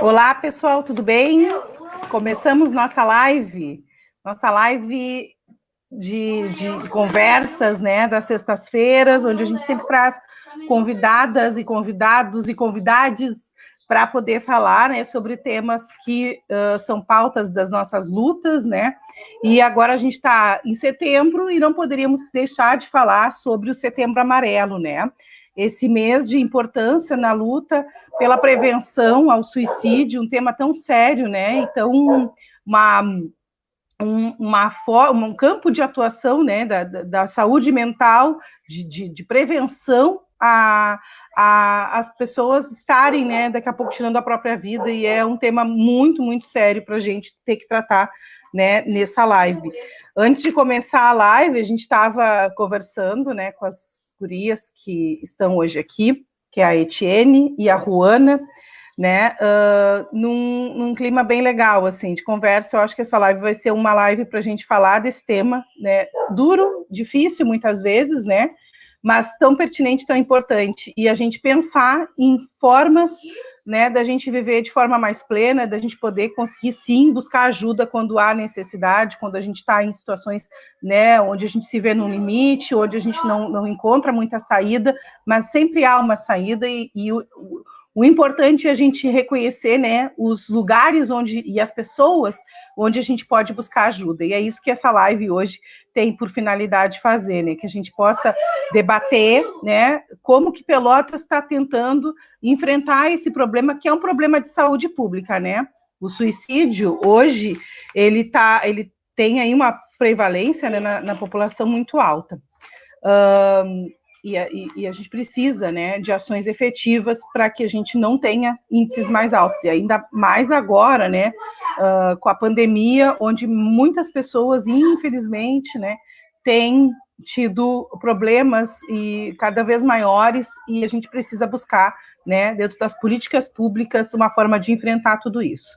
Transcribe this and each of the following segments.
Olá, pessoal, tudo bem? Começamos nossa live de conversas, né, das sextas-feiras, onde a gente sempre traz convidadas e convidados e convidades para poder falar, né, sobre temas que são pautas das nossas lutas, né? E agora a gente está em setembro e não poderíamos deixar de falar sobre o Setembro Amarelo, né? Esse mês de importância na luta pela prevenção ao suicídio, um tema tão sério, né? Então, um campo de atuação, né, da saúde mental, de prevenção as pessoas estarem, né, daqui a pouco tirando a própria vida, e é um tema muito, muito sério para a gente ter que tratar, né, nessa live. Antes de começar a live, a gente estava conversando, né, com as gurias que estão hoje aqui, que é a Etienne e a Ruana, né, num clima bem legal, assim, de conversa. Eu acho que essa live vai ser uma live para a gente falar desse tema, né, duro, difícil muitas vezes, né, mas tão pertinente, tão importante, e a gente pensar em formas, né, da gente viver de forma mais plena, da gente poder conseguir, sim, buscar ajuda quando há necessidade, quando a gente está em situações, né, onde a gente se vê no limite, onde a gente não encontra muita saída, mas sempre há uma saída, e o importante é a gente reconhecer, né, os lugares e as pessoas onde a gente pode buscar ajuda. E é isso que essa live hoje tem por finalidade fazer, né, que a gente possa debater, né, como que Pelotas está tentando enfrentar esse problema, que é um problema de saúde pública, né? O suicídio, hoje, ele tem aí uma prevalência, né, na população muito alta. E a gente precisa, né, de ações efetivas para que a gente não tenha índices mais altos, e ainda mais agora, né, com a pandemia, onde muitas pessoas, infelizmente, né, têm tido problemas e cada vez maiores, e a gente precisa buscar, né, dentro das políticas públicas, uma forma de enfrentar tudo isso.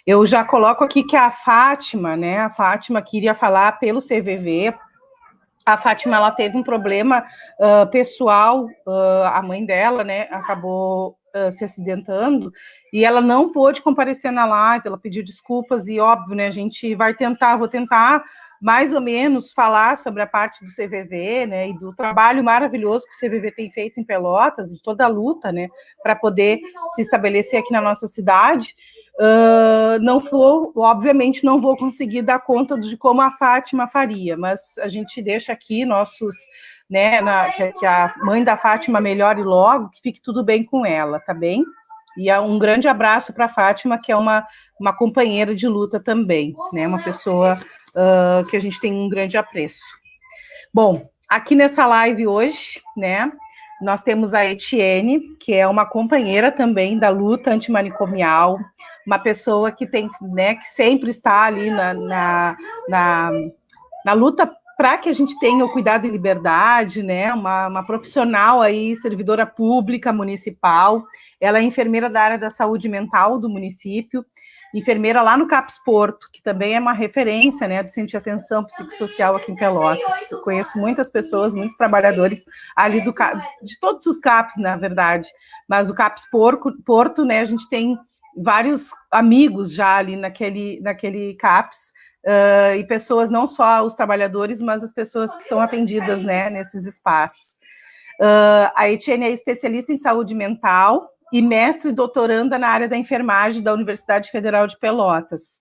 Eu já coloco aqui que a Fátima, né, a Fátima queria falar pelo CVV. A Fátima, ela teve um problema pessoal, a mãe dela, né, acabou se acidentando, e ela não pôde comparecer na live, ela pediu desculpas, e óbvio, né, a gente vou tentar mais ou menos falar sobre a parte do CVV, né, e do trabalho maravilhoso que o CVV tem feito em Pelotas, de toda a luta, né, para poder se estabelecer aqui na nossa cidade. Obviamente não vou conseguir dar conta de como a Fátima faria, mas a gente deixa aqui nossos, né, que a mãe da Fátima melhore logo, que fique tudo bem com ela, tá bem? E um grande abraço para a Fátima, que é uma companheira de luta também, né, uma pessoa que a gente tem um grande apreço. Bom, aqui nessa live hoje, né, nós temos a Etienne, que é uma companheira também da luta antimanicomial, uma pessoa que tem, né, que sempre está ali na luta para que a gente tenha o cuidado e liberdade, né, uma profissional aí, servidora pública municipal. Ela é enfermeira da área da saúde mental do município, enfermeira lá no CAPS Porto, que também é uma referência, né, do Centro de Atenção Psicossocial aqui em Pelotas. Eu conheço muitas pessoas, muitos trabalhadores ali de todos os CAPs, na verdade, mas o CAPS Porto, né, a gente tem vários amigos já ali naquele CAPS, e pessoas, não só os trabalhadores, mas as pessoas que são atendidas, né, nesses espaços. A Etienne é especialista em saúde mental e mestre e doutoranda na área da enfermagem da Universidade Federal de Pelotas.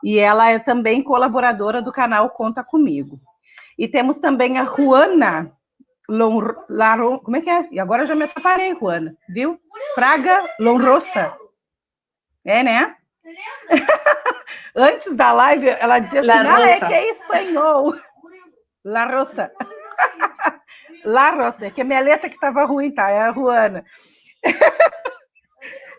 E ela é também colaboradora do canal Conta Comigo. E temos também a Ruana Laron, como é que é? E agora eu já me atrapalhei, Ruana, viu? Fraga Lonrosa. É, né? Antes da live, ela dizia assim, é que é espanhol. La Rosa. La Rosa, que a minha letra que estava ruim, tá? É a Ruana.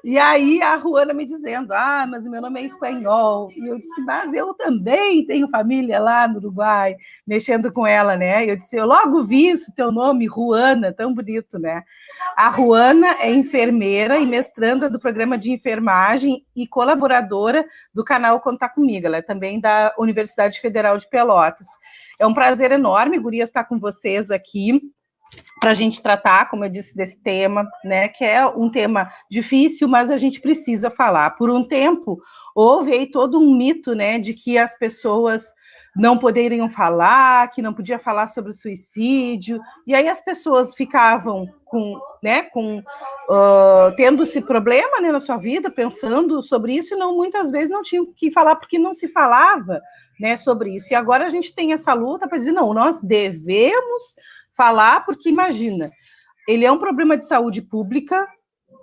E aí a Ruana me dizendo, mas o meu nome é espanhol. E eu disse, mas eu também tenho família lá no Uruguai, mexendo com ela, né? Eu disse, eu logo vi esse teu nome, Ruana, tão bonito, né? A Ruana é enfermeira e mestranda do programa de enfermagem e colaboradora do canal Contar Comigo. Ela é também da Universidade Federal de Pelotas. É um prazer enorme, gurias, estar com vocês aqui. para a gente tratar, como eu disse, desse tema, né, que é um tema difícil, mas a gente precisa falar. Por um tempo, houve aí todo um mito, né, de que as pessoas não poderiam falar, que não podia falar sobre o suicídio, e aí as pessoas ficavam tendo esse problema, né, na sua vida, pensando sobre isso, e muitas vezes não tinham que falar porque não se falava, né, sobre isso. E agora a gente tem essa luta para dizer, não, nós devemos falar, porque imagina, ele é um problema de saúde pública,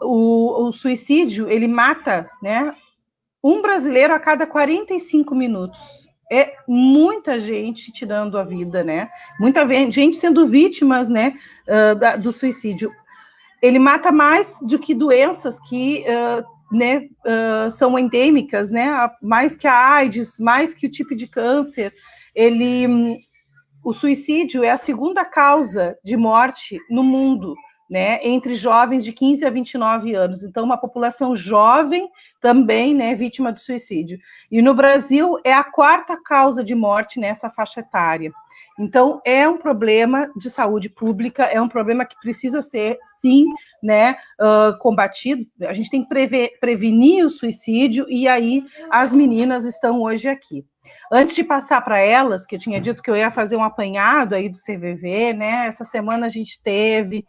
o suicídio, ele mata, né, um brasileiro a cada 45 minutos. É muita gente tirando a vida, né? Muita gente sendo vítimas, né, do suicídio. Ele mata mais do que doenças que são endêmicas, né? Mais que a AIDS, mais que o tipo de câncer. O suicídio é a segunda causa de morte no mundo, né, entre jovens de 15 a 29 anos. Então, uma população jovem também, né, vítima do suicídio. E no Brasil é a quarta causa de morte nessa faixa etária. Então, é um problema de saúde pública, é um problema que precisa ser, sim, né, combatido. A gente tem que prevenir o suicídio, e aí as meninas estão hoje aqui. Antes de passar para elas, que eu tinha dito que eu ia fazer um apanhado aí do CVV, né? Essa semana a gente teve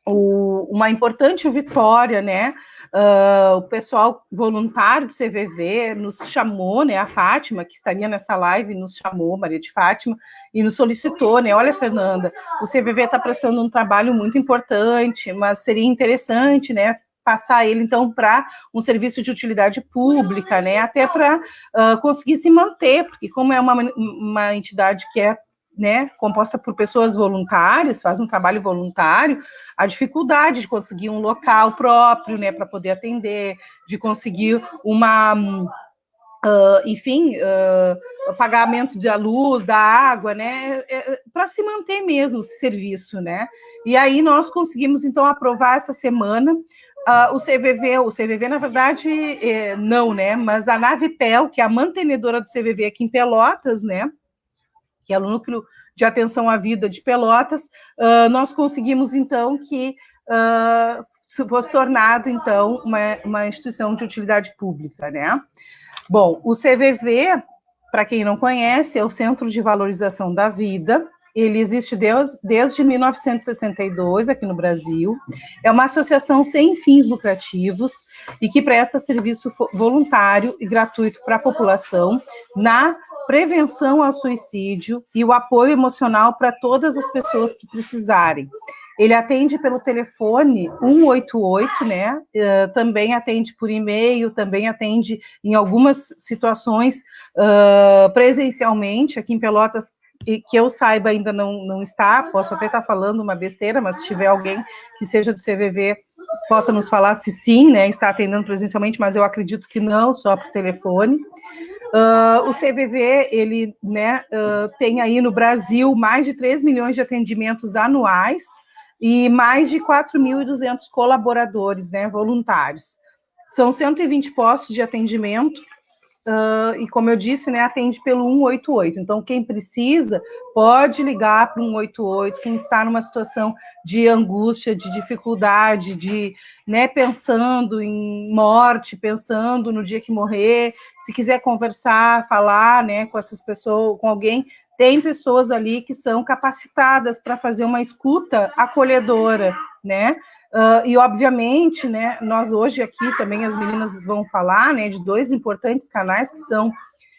uma importante vitória, né? O pessoal voluntário do CVV nos chamou, né? A Fátima, que estaria nessa live, nos chamou, Maria de Fátima, e nos solicitou, né? Olha, Fernanda, o CVV está prestando um trabalho muito importante, mas seria interessante, né, passar ele, então, para um serviço de utilidade pública, né, até para conseguir se manter, porque como é uma entidade que é, né, composta por pessoas voluntárias, faz um trabalho voluntário, a dificuldade de conseguir um local próprio, né, para poder atender, de conseguir pagamento da luz, da água, né, para se manter mesmo esse serviço, né. E aí nós conseguimos, então, aprovar essa semana o CVV, na verdade, não, né, mas a Navipel, que é a mantenedora do CVV aqui em Pelotas, né, que é o Núcleo de Atenção à Vida de Pelotas, nós conseguimos, então, que fosse tornado, então, uma instituição de utilidade pública, né. Bom, o CVV, para quem não conhece, é o Centro de Valorização da Vida. Ele existe desde 1962 aqui no Brasil. É uma associação sem fins lucrativos e que presta serviço voluntário e gratuito para a população na prevenção ao suicídio e o apoio emocional para todas as pessoas que precisarem. Ele atende pelo telefone 188, né? Também atende por e-mail, também atende em algumas situações presencialmente. Aqui em Pelotas, que eu saiba, ainda não está, posso até estar falando uma besteira, mas se tiver alguém que seja do CVV, possa nos falar se sim, né, está atendendo presencialmente, mas eu acredito que não, só por telefone. O CVV, ele, né, tem aí no Brasil mais de 3 milhões de atendimentos anuais e mais de 4.200 colaboradores, né, voluntários. São 120 postos de atendimento, e como eu disse, né, atende pelo 188. Então, quem precisa pode ligar para o 188, quem está numa situação de angústia, de dificuldade, de, né, pensando em morte, pensando no dia que morrer, se quiser conversar, falar, né, com essas pessoas, com alguém, tem pessoas ali que são capacitadas para fazer uma escuta acolhedora, né? E, obviamente, né, nós hoje aqui também, as meninas vão falar, né, de 2 importantes canais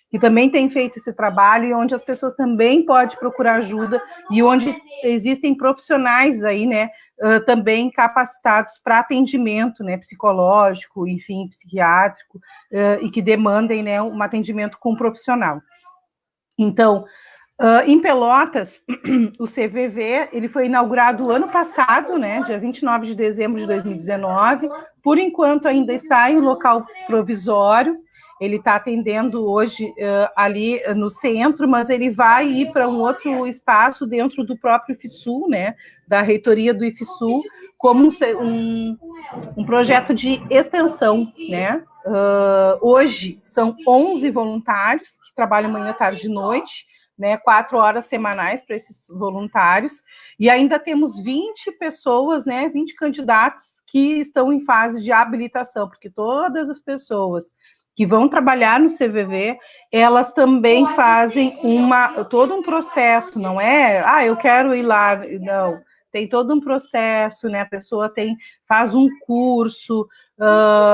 que também têm feito esse trabalho e onde as pessoas também podem procurar ajuda e onde existem profissionais aí, né, também capacitados para atendimento, né, psicológico, enfim, psiquiátrico, e que demandem, né, um atendimento com um profissional. Então, em Pelotas, o CVV, ele foi inaugurado ano passado, né, dia 29 de dezembro de 2019, por enquanto ainda está em local provisório, ele está atendendo hoje ali no centro, mas ele vai ir para um outro espaço dentro do próprio IFSU, né, da reitoria do IFSU, como um projeto de extensão, né. Hoje são 11 voluntários que trabalham manhã, tarde e noite, né, 4 horas semanais para esses voluntários, e ainda temos 20 pessoas, né, 20 candidatos que estão em fase de habilitação, porque todas as pessoas que vão trabalhar no CVV, elas também fazem todo um processo, não é, eu quero ir lá, não, tem todo um processo, né, a pessoa faz um curso,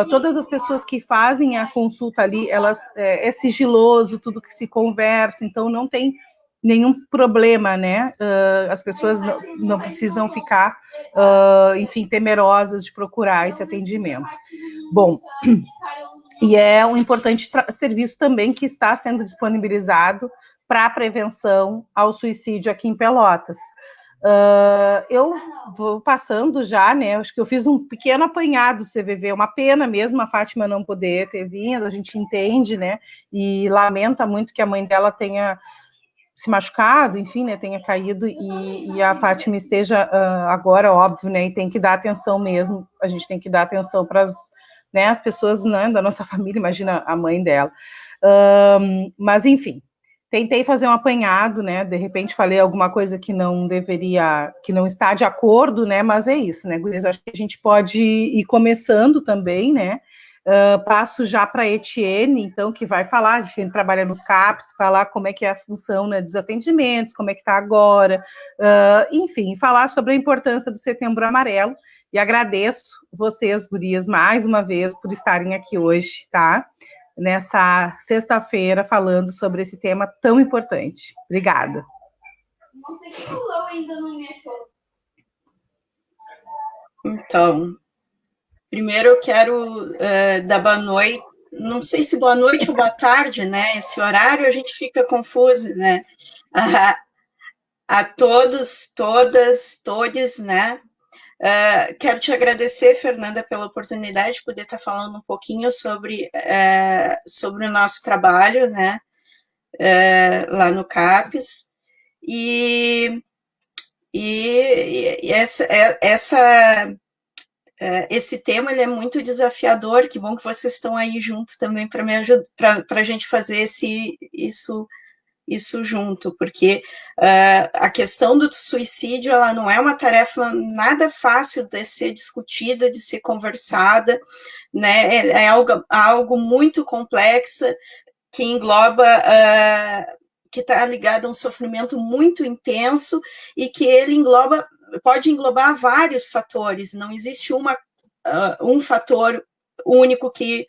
todas as pessoas que fazem a consulta ali, é sigiloso, tudo que se conversa, então não tem nenhum problema, né, as pessoas não precisam ficar, enfim, temerosas de procurar esse atendimento. Bom, e é um importante serviço também que está sendo disponibilizado para a prevenção ao suicídio aqui em Pelotas. Eu vou passando já, né? Acho que eu fiz um pequeno apanhado do CVV, uma pena mesmo a Fátima não poder ter vindo, a gente entende, né? E lamenta muito que a mãe dela tenha se machucado, enfim, né? Tenha caído e a Fátima esteja agora, óbvio, né? E tem que dar atenção mesmo, a gente tem que dar atenção para as pessoas, né, da nossa família, imagina a mãe dela. Mas, enfim, tentei fazer um apanhado, né, de repente falei alguma coisa que não está de acordo, né, mas é isso, né, Gurias, acho que a gente pode ir começando também, né, passo já para a Etienne, então, que vai falar, a gente trabalha no CAPS, falar como é que é a função, né, dos atendimentos, como é que está agora, enfim, falar sobre a importância do Setembro Amarelo, e agradeço vocês, gurias, mais uma vez, por estarem aqui hoje, tá? Nessa sexta-feira, falando sobre esse tema tão importante. Obrigada. Não sei se o Lão ainda não me achou. Então, primeiro eu quero dar boa noite, não sei se boa noite ou boa tarde, né? Esse horário a gente fica confuso, né? A todos, todas, todes, né? Quero te agradecer, Fernanda, pela oportunidade de poder estar falando um pouquinho sobre o nosso trabalho, né? Lá no CAPES. E esse tema ele é muito desafiador. Que bom que vocês estão aí junto também para me ajudar, para a gente fazer isso junto, porque a questão do suicídio ela não é uma tarefa nada fácil de ser discutida, de ser conversada, né? É algo muito complexo que engloba que está ligado a um sofrimento muito intenso e que ele pode englobar vários fatores. Não existe um fator único que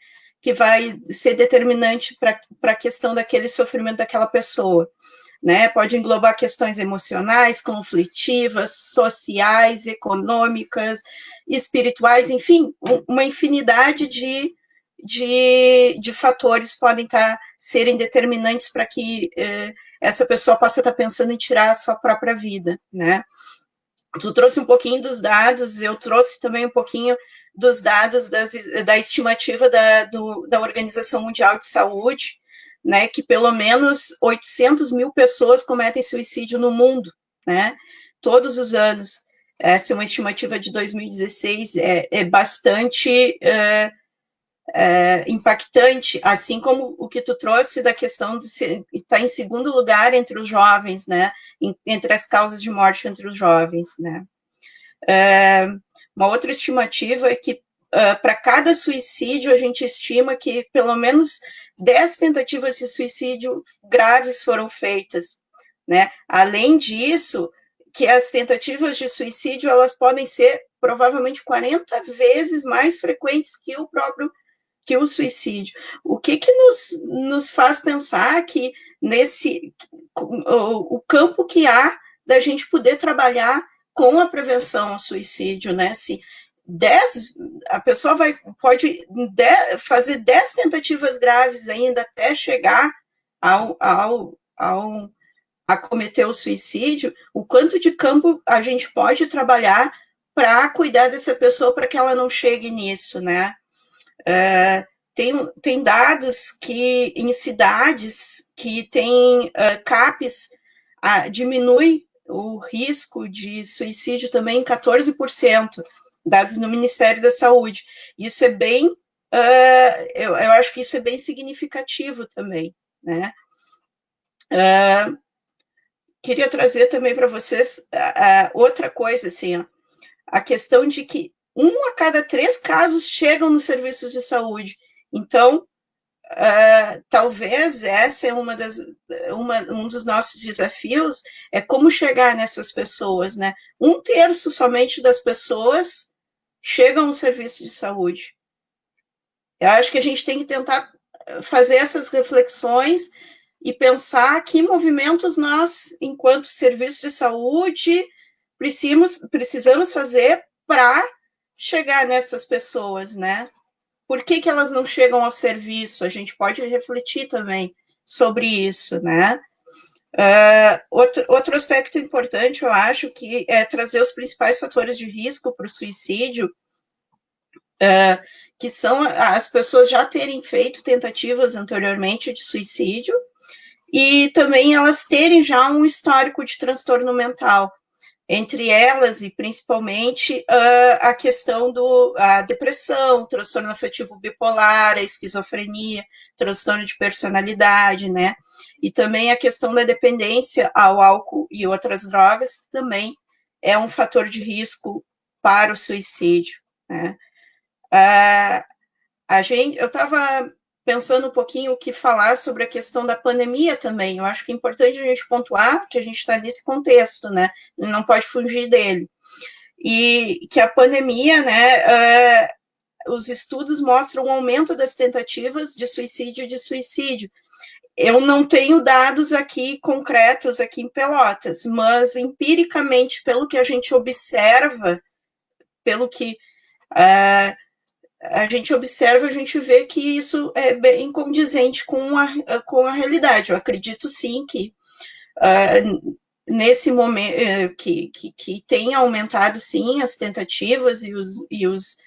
vai ser determinante para a questão daquele sofrimento daquela pessoa. Né? Pode englobar questões emocionais, conflitivas, sociais, econômicas, espirituais, enfim, uma infinidade de fatores podem serem determinantes para que essa pessoa possa estar pensando em tirar a sua própria vida, né? Tu trouxe um pouquinho dos dados, eu trouxe também um pouquinho dos dados da estimativa da Organização Mundial de Saúde, né, que pelo menos 800 mil pessoas cometem suicídio no mundo, né, todos os anos. Essa é uma estimativa de 2016, é bastante impactante, assim como o que tu trouxe da questão de estar em segundo lugar entre os jovens, né, entre as causas de morte entre os jovens, né. Uma outra estimativa é que para cada suicídio a gente estima que pelo menos 10 tentativas de suicídio graves foram feitas, né. Além disso, que as tentativas de suicídio elas podem ser provavelmente 40 vezes mais frequentes que o suicídio. O que nos faz pensar que o campo que há da gente poder trabalhar com a prevenção ao suicídio, né? Se a pessoa pode fazer 10 tentativas graves ainda até chegar a cometer o suicídio, o quanto de campo a gente pode trabalhar para cuidar dessa pessoa para que ela não chegue nisso, né? Tem dados que em cidades que tem CAPs diminui o risco de suicídio também em 14%, dados no Ministério da Saúde. Isso é bem, eu acho que isso é bem significativo também, né? queria trazer também para vocês outra coisa, assim, ó, a questão de que 1 a cada 3 casos chegam nos serviços de saúde. Então, talvez essa é um dos nossos desafios, é como chegar nessas pessoas, né? 1/3 somente das pessoas chegam ao serviço de saúde. Eu acho que a gente tem que tentar fazer essas reflexões e pensar que movimentos nós, enquanto serviço de saúde, precisamos fazer para chegar nessas pessoas, né? Por que elas não chegam ao serviço? A gente pode refletir também sobre isso, né? Outro aspecto importante, eu acho, que é trazer os principais fatores de risco para o suicídio, que são as pessoas já terem feito tentativas anteriormente de suicídio e também elas terem já um histórico de transtorno mental. Entre elas, e principalmente, a questão da depressão, transtorno afetivo bipolar, a esquizofrenia, transtorno de personalidade, né? E também a questão da dependência ao álcool e outras drogas, que também é um fator de risco para o suicídio, né? Eu estava pensando um pouquinho o que falar sobre a questão da pandemia também. Eu acho que é importante a gente pontuar que a gente está nesse contexto, né? Não pode fugir dele. E que a pandemia, né? Os estudos mostram um aumento das tentativas de suicídio. Eu não tenho dados aqui concretos aqui em Pelotas, mas empiricamente, pelo que a gente observa, pelo que a gente observa, a gente vê que isso é bem condizente com a realidade. Eu acredito sim que nesse momento que tem aumentado sim as tentativas e os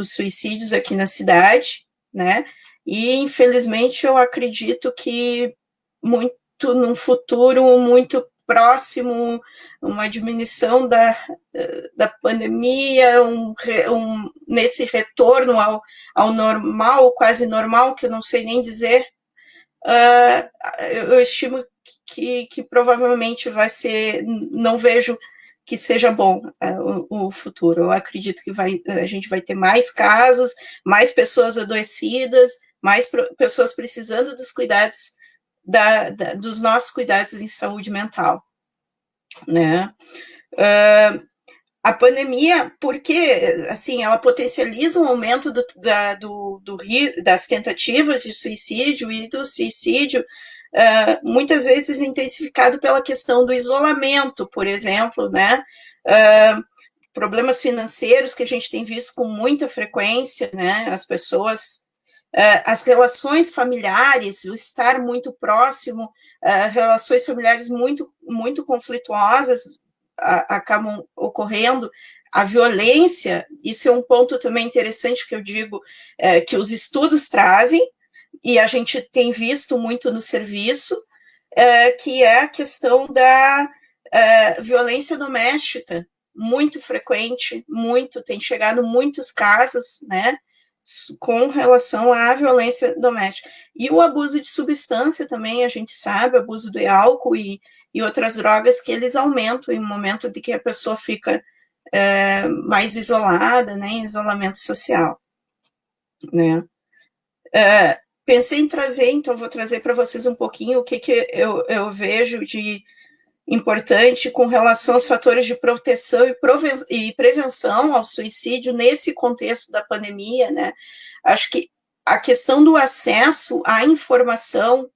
suicídios aqui na cidade, né? E infelizmente eu acredito que muito num futuro muito próximo, uma diminuição da pandemia, nesse retorno ao normal, quase normal, que eu não sei nem dizer, eu estimo que provavelmente vai ser, não vejo que seja bom o futuro. Eu acredito que a gente vai ter mais casos, mais pessoas adoecidas, mais pessoas precisando dos cuidados, dos nossos cuidados em saúde mental, né? A pandemia, porque, assim, ela potencializa o aumento das tentativas de suicídio e do suicídio, muitas vezes intensificado pela questão do isolamento, por exemplo, né? Problemas financeiros que a gente tem visto com muita frequência, né? As pessoas, as relações familiares, o estar muito próximo, relações familiares muito conflituosas acabam ocorrendo. A violência, isso é um ponto também interessante que eu digo, que os estudos trazem, e a gente tem visto muito no serviço, que é a questão da violência doméstica, muito frequente, tem chegado muitos casos, né, com relação à violência doméstica. E o abuso de substância também, a gente sabe, abuso do álcool e outras drogas, que eles aumentam em momento de que a pessoa fica mais isolada, né, em isolamento social, né. Pensei em trazer, então vou trazer para vocês um pouquinho o que eu vejo de importante com relação aos fatores de proteção e prevenção ao suicídio nesse contexto da pandemia, né? Acho que a questão do acesso à informação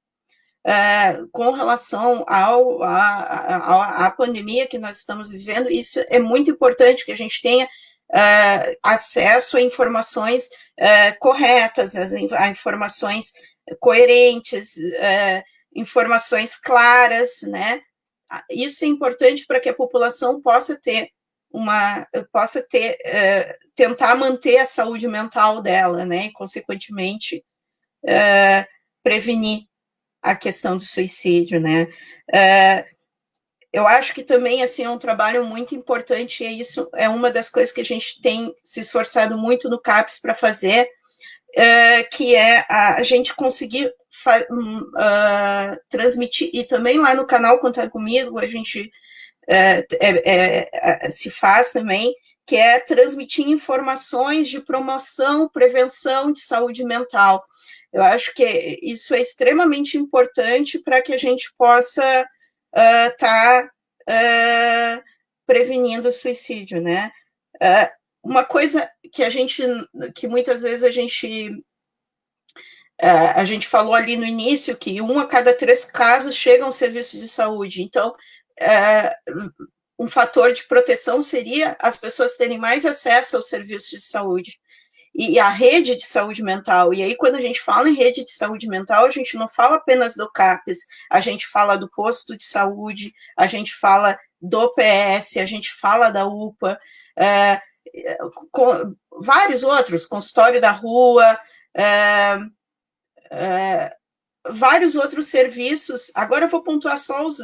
com relação à pandemia que nós estamos vivendo, isso é muito importante que a gente tenha acesso a informações corretas, a informações coerentes, informações claras, né? Isso é importante para que a população possa tentar manter a saúde mental dela, né? E, consequentemente, prevenir a questão do suicídio, né? Eu acho que também, assim, é um trabalho muito importante, e isso é uma das coisas que a gente tem se esforçado muito no CAPES para fazer, que é a gente conseguir transmitir, e também lá no canal Conta Comigo a gente se faz também, que é transmitir informações de promoção, prevenção de saúde mental. Eu acho que isso é extremamente importante para que a gente possa estar prevenindo o suicídio, né? Uma coisa que muitas vezes a gente falou ali no início, que 1 a cada 3 casos chegam ao serviço de saúde. Então, um fator de proteção seria as pessoas terem mais acesso aos serviços de saúde e a rede de saúde mental. E aí, quando a gente fala em rede de saúde mental, a gente não fala apenas do CAPES, a gente fala do posto de saúde, a gente fala do PS, a gente fala da UPA, vários outros, consultório da rua, vários outros serviços. Agora eu vou pontuar só os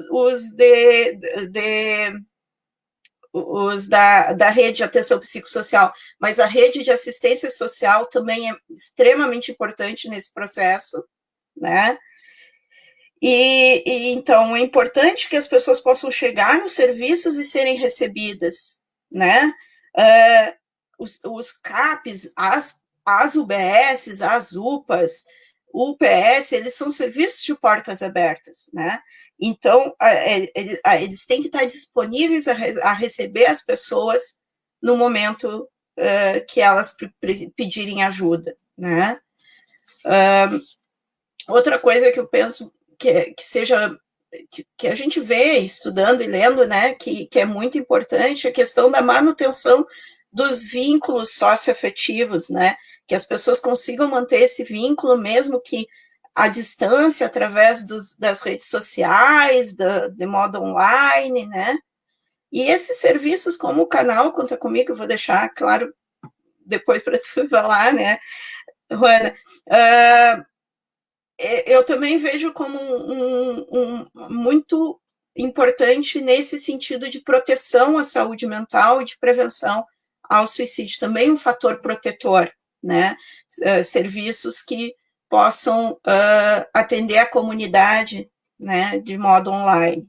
da rede de atenção psicossocial, mas a rede de assistência social também é extremamente importante nesse processo, né? E então é importante que as pessoas possam chegar nos serviços e serem recebidas, né? Os CAPs, as UBSs, as UPAs, o UPS, eles são serviços de portas abertas, né? Então, eles têm que estar disponíveis a receber as pessoas no momento que elas pedirem ajuda, né? Outra coisa que eu penso que seja que a gente vê estudando e lendo, né, que é muito importante, a questão da manutenção dos vínculos socioafetivos, né, que as pessoas consigam manter esse vínculo, mesmo que à distância, através das redes sociais, de modo online, né, e esses serviços como o canal Conta Comigo, eu vou deixar, claro, depois para tu falar, né, Juana, eu também vejo como muito importante nesse sentido de proteção à saúde mental e de prevenção ao suicídio, também um fator protetor, né? Serviços que possam atender a comunidade, né, de modo online.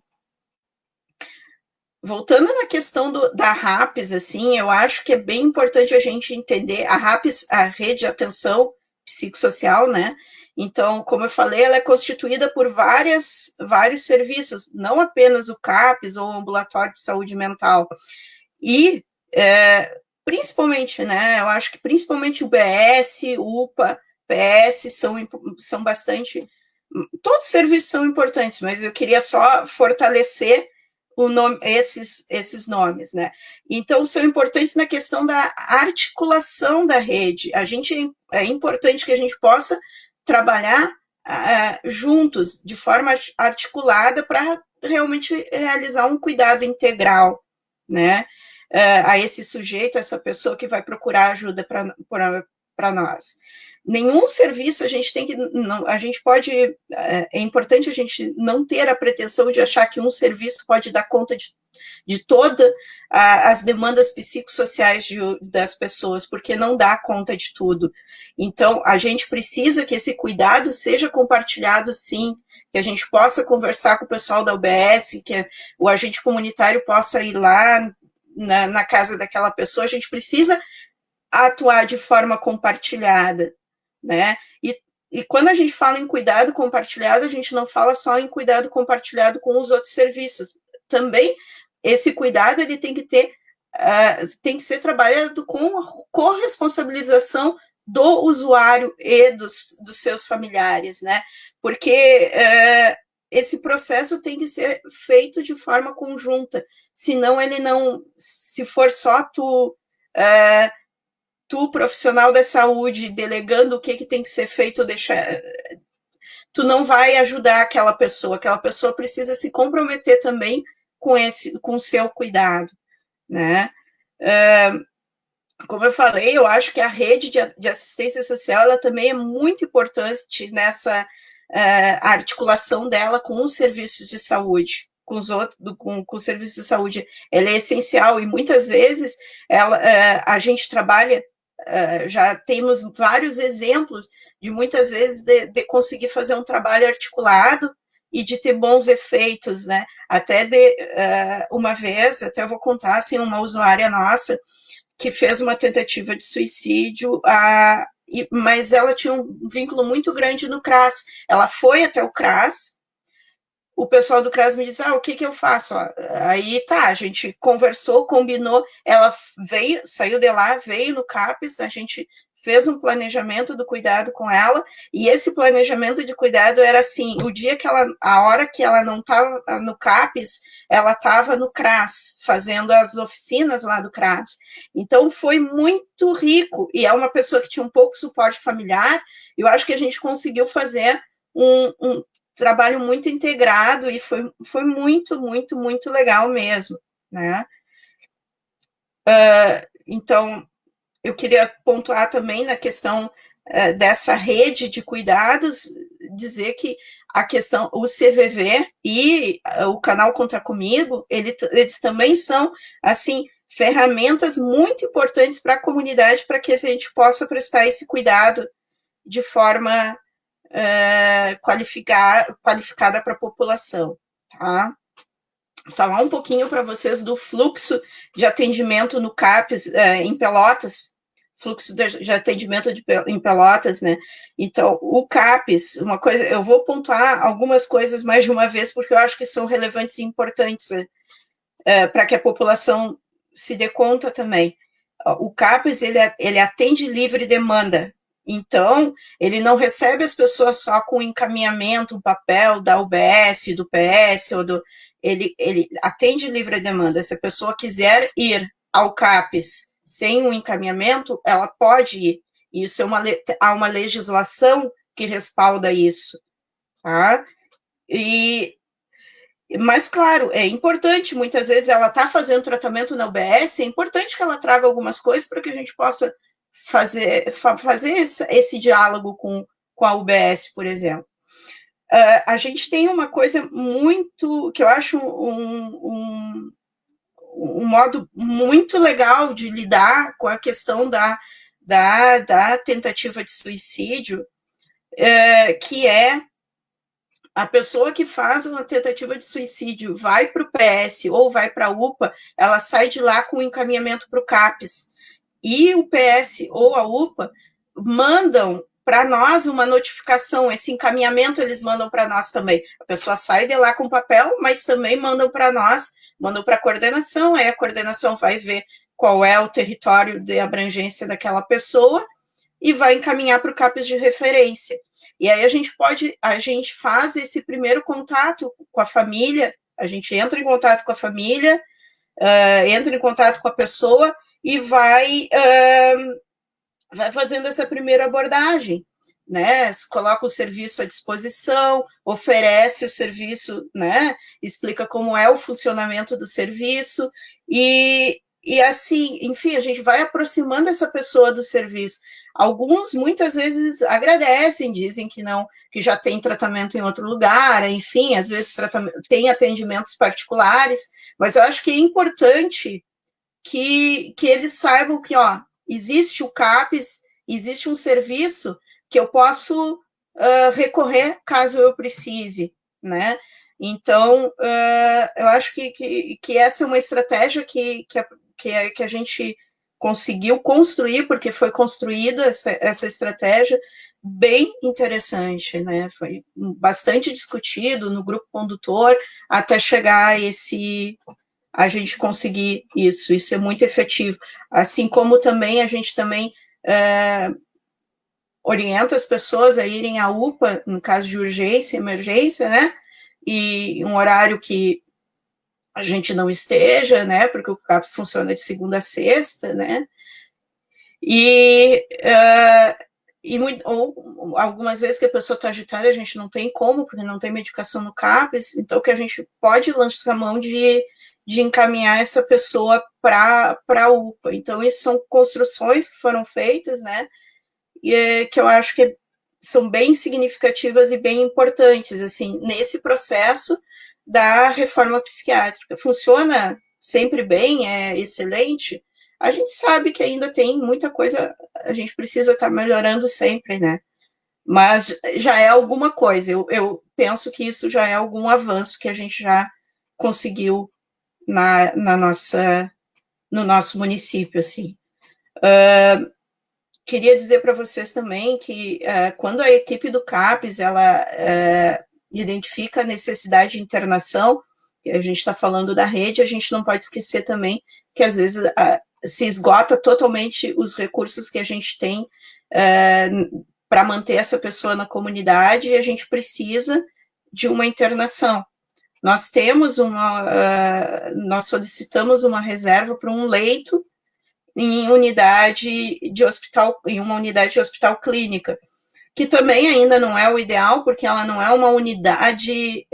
Voltando na questão da RAPS, assim, eu acho que é bem importante a gente entender a RAPS, a Rede de Atenção Psicossocial, né? Então, como eu falei, ela é constituída por vários serviços, não apenas o CAPS ou o Ambulatório de Saúde Mental. E, principalmente, né, eu acho que principalmente o BS, UPA, PS são bastante... Todos os serviços são importantes, mas eu queria só fortalecer esses nomes, né? Então, são importantes na questão da articulação da rede. É importante que a gente possa trabalhar juntos, de forma articulada, para realmente realizar um cuidado integral, né? A esse sujeito, essa pessoa que vai procurar ajuda para nós. Nenhum serviço a gente tem que, não, a gente pode, é importante a gente não ter a pretensão de achar que um serviço pode dar conta de todas as demandas psicossociais das pessoas, porque não dá conta de tudo. Então, a gente precisa que esse cuidado seja compartilhado, sim, que a gente possa conversar com o pessoal da UBS, que o agente comunitário possa ir lá na casa daquela pessoa, a gente precisa atuar de forma compartilhada, né? E quando a gente fala em cuidado compartilhado, a gente não fala só em cuidado compartilhado com os outros serviços. Também esse cuidado ele tem que ser trabalhado com a corresponsabilização do usuário e dos seus familiares, né? Porque esse processo tem que ser feito de forma conjunta, senão ele não, se for só tu profissional da saúde, delegando o que tem que ser feito, tu não vai ajudar aquela pessoa precisa se comprometer também com o seu cuidado, né? Como eu falei, eu acho que a rede de assistência social, ela também é muito importante nessa articulação dela com os serviços de saúde, com os serviços de saúde. Ela é essencial e muitas vezes a gente trabalha já temos vários exemplos de muitas vezes de conseguir fazer um trabalho articulado e de ter bons efeitos, né? Até uma vez, até eu vou contar, assim, uma usuária nossa que fez uma tentativa de suicídio, mas ela tinha um vínculo muito grande no CRAS. Ela foi até o CRAS, o pessoal do CRAS me disse, o que eu faço? Aí tá, a gente conversou, combinou, ela veio, saiu de lá, veio no CAPES, a gente fez um planejamento do cuidado com ela, e esse planejamento de cuidado era assim, a hora que ela não estava no CAPES, ela estava no CRAS, fazendo as oficinas lá do CRAS. Então foi muito rico, e é uma pessoa que tinha um pouco suporte familiar, eu acho que a gente conseguiu fazer um trabalho muito integrado e foi muito, muito, muito legal mesmo, né? Então, eu queria pontuar também na questão dessa rede de cuidados, dizer que a questão, o CVV e o canal Conta Comigo, eles também são, assim, ferramentas muito importantes para a comunidade, para que a gente possa prestar esse cuidado de forma qualificada para a população, tá? Falar um pouquinho para vocês do fluxo de atendimento no CAPES em Pelotas, fluxo de atendimento em Pelotas, né? Então, o CAPES, uma coisa, eu vou pontuar algumas coisas mais de uma vez, porque eu acho que são relevantes e importantes para que a população se dê conta também. O CAPES, ele atende livre demanda, então, ele não recebe as pessoas só com encaminhamento, um papel da UBS, do PS, ele atende livre demanda. Se a pessoa quiser ir ao CAPES sem um encaminhamento, ela pode ir. Isso há uma legislação que respalda isso. Tá? Mas, claro, é importante, muitas vezes ela está fazendo tratamento na UBS, é importante que ela traga algumas coisas para que a gente possa fazer esse diálogo com a UBS, por exemplo. A gente tem uma coisa muito, que eu acho um modo muito legal de lidar com a questão da tentativa de suicídio, que é a pessoa que faz uma tentativa de suicídio vai para o PS ou vai para a UPA, ela sai de lá com encaminhamento para o CAPES. E o PS ou a UPA mandam para nós uma notificação, esse encaminhamento eles mandam para nós também. A pessoa sai de lá com papel, mas também mandam para nós, mandam para a coordenação, aí a coordenação vai ver qual é o território de abrangência daquela pessoa e vai encaminhar para o CAPES de referência. E aí a gente faz esse primeiro contato com a família, a gente entra em contato com a família, entra em contato com a pessoa e vai fazendo essa primeira abordagem, né? Coloca o serviço à disposição, oferece o serviço, né? Explica como é o funcionamento do serviço e assim, enfim, a gente vai aproximando essa pessoa do serviço. Alguns, muitas vezes, agradecem, dizem que não, que já tem tratamento em outro lugar, enfim, às vezes tem atendimentos particulares, mas eu acho que é importante que eles saibam que, existe o CAPES, existe um serviço que eu posso recorrer caso eu precise, né? Então, eu acho que essa é uma estratégia que a gente conseguiu construir, porque foi construída essa estratégia bem interessante, né? Foi bastante discutido no grupo condutor até chegar a gente conseguir isso é muito efetivo. Assim como também a gente também orienta as pessoas a irem à UPA, no caso de urgência, emergência, né? E um horário que a gente não esteja, né? Porque o CAPS funciona de segunda a sexta, né? Ou algumas vezes que a pessoa está agitada, a gente não tem como, porque não tem medicação no CAPES, então que a gente pode lançar a mão de encaminhar essa pessoa para a UPA. Então, isso são construções que foram feitas, né, e que eu acho que são bem significativas e bem importantes, assim, nesse processo da reforma psiquiátrica. Funciona sempre bem, é excelente, A gente sabe que ainda tem muita coisa, a gente precisa estar melhorando sempre, né? Mas já é alguma coisa. Eu penso que isso já é algum avanço que a gente já conseguiu no nosso município, assim. Queria dizer para vocês também que quando a equipe do CAPES, ela identifica a necessidade de internação, que a gente está falando da rede, a gente não pode esquecer também que às vezes se esgota totalmente os recursos que a gente tem para manter essa pessoa na comunidade e a gente precisa de uma internação. Nós solicitamos uma reserva para um leito em uma unidade de hospital clínica, que também ainda não é o ideal, porque ela não é uma unidade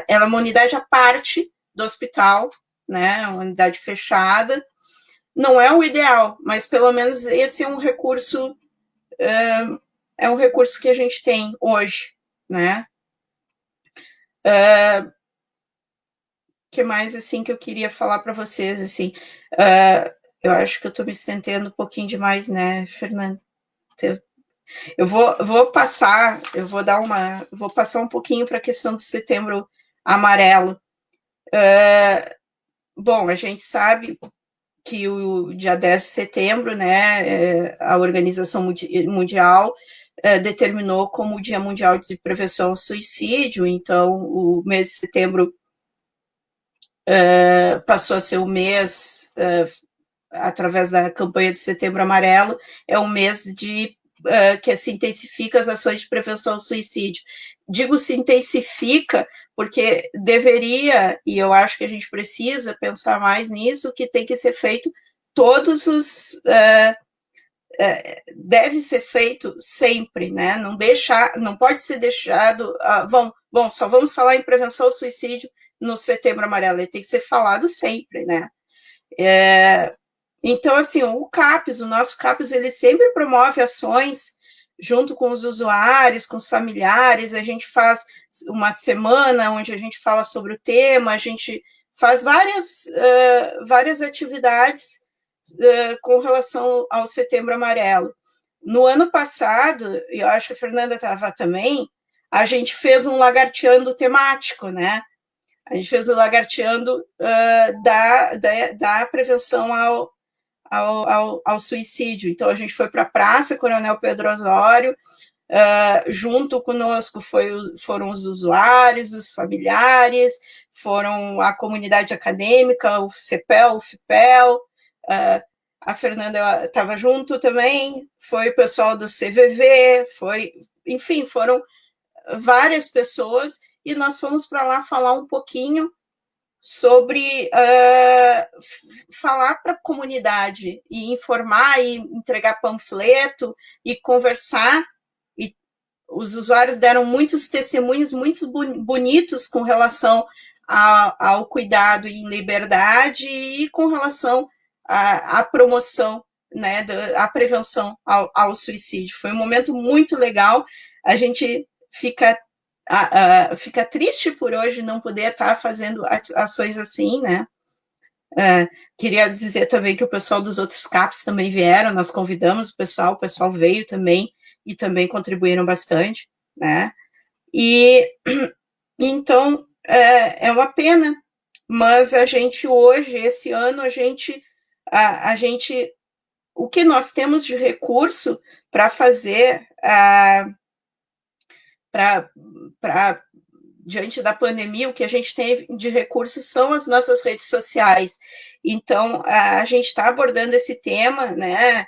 ela é uma unidade à parte do hospital, né, uma unidade fechada, não é o ideal, mas pelo menos esse é um recurso que a gente tem hoje, né. Que mais, assim, que eu queria falar para vocês, assim, eu acho que eu estou me estendendo um pouquinho demais, né, Fernando? Eu vou passar um pouquinho para a questão do Setembro Amarelo. Bom, a gente sabe que o dia 10 de setembro, né, a Organização Mundial determinou como o Dia Mundial de Prevenção ao Suicídio, então o mês de setembro passou a ser o mês, através da campanha de Setembro Amarelo, é um mês que se intensifica as ações de prevenção ao suicídio. Digo se intensifica porque deveria, e eu acho que a gente precisa pensar mais nisso, que tem que ser feito deve ser feito sempre, né? Não pode ser deixado. Bom, só vamos falar em prevenção ao suicídio no Setembro Amarelo, ele tem que ser falado sempre, né? Então, assim, o nosso CAPES, ele sempre promove ações junto com os usuários, com os familiares, a gente faz uma semana onde a gente fala sobre o tema, a gente faz várias atividades com relação ao Setembro Amarelo. No ano passado, eu acho que a Fernanda estava também, a gente fez um lagarteando temático, né? A gente fez o lagarteando da prevenção ao suicídio. Então, a gente foi para a Praça Coronel Pedro Osório, junto conosco foram os usuários, os familiares, foram a comunidade acadêmica, o CEPEL, o FIPEL, a Fernanda estava junto também, foi o pessoal do CVV, enfim, foram várias pessoas, e nós fomos para lá falar um pouquinho sobre falar para a comunidade e informar e entregar panfleto e conversar, e os usuários deram muitos testemunhos muito bonitos com relação ao cuidado em liberdade e com relação à promoção, né, à prevenção ao suicídio. Foi um momento muito legal, a gente fica triste por hoje não poder estar fazendo ações assim, né? Queria dizer também que o pessoal dos outros CAPs também vieram, nós convidamos o pessoal veio também e também contribuíram bastante, né? E então é uma pena, mas a gente hoje, esse ano, a gente o que nós temos de recurso para fazer diante da pandemia, o que a gente tem de recursos são as nossas redes sociais. Então, a gente está abordando esse tema, né,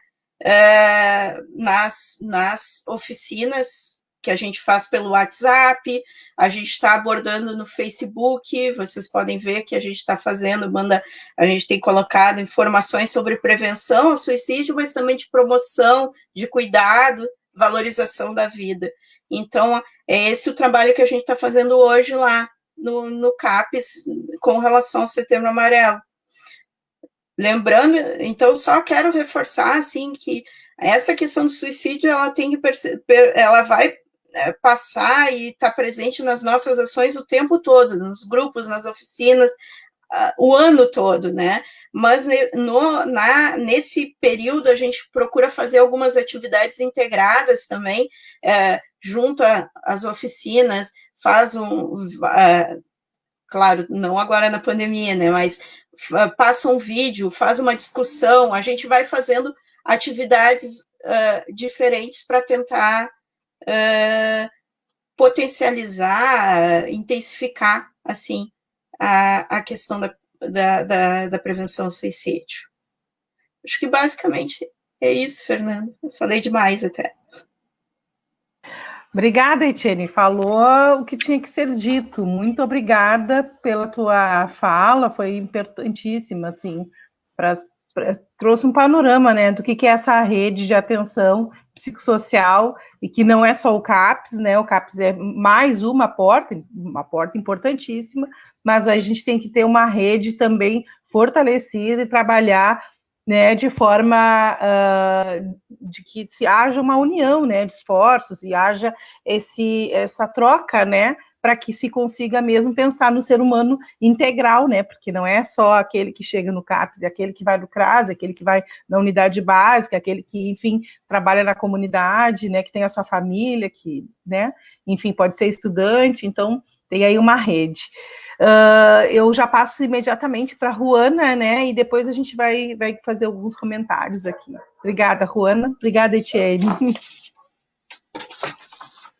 nas oficinas que a gente faz pelo WhatsApp, a gente está abordando no Facebook, vocês podem ver que a gente está fazendo, a gente tem colocado informações sobre prevenção ao suicídio, mas também de promoção, de cuidado, valorização da vida. Então, é esse o trabalho que a gente está fazendo hoje lá no CAPES com relação ao Setembro Amarelo. Lembrando, então, só quero reforçar, assim, que essa questão do suicídio, ela vai passar e estar presente nas nossas ações o tempo todo, nos grupos, nas oficinas, o ano todo, né? Mas nesse período a gente procura fazer algumas atividades integradas também, junto às oficinas, faz claro, não agora na pandemia, né? Mas passa um vídeo, faz uma discussão, a gente vai fazendo atividades diferentes para tentar potencializar, intensificar, assim, a questão da prevenção ao suicídio. Acho que basicamente é isso, Fernando. Eu falei demais até. Obrigada, Etienne. Falou o que tinha que ser dito. Muito obrigada pela tua fala, foi importantíssima, assim, trouxe um panorama, né, do que é essa rede de atenção psicossocial e que não é só o CAPS, né? O CAPS é mais uma porta importantíssima, mas a gente tem que ter uma rede também fortalecida e trabalhar, né, de forma de que se haja uma união, né, de esforços e haja essa troca, né, para que se consiga mesmo pensar no ser humano integral, né, porque não é só aquele que chega no CAPS, é aquele que vai no CRAS, é aquele que vai na unidade básica, aquele que, enfim, trabalha na comunidade, né, que tem a sua família, que, né, enfim, pode ser estudante, então tem aí uma rede. Eu já passo imediatamente para a Ruana, né? E depois a gente vai fazer alguns comentários aqui. Obrigada, Ruana. Obrigada, Etienne.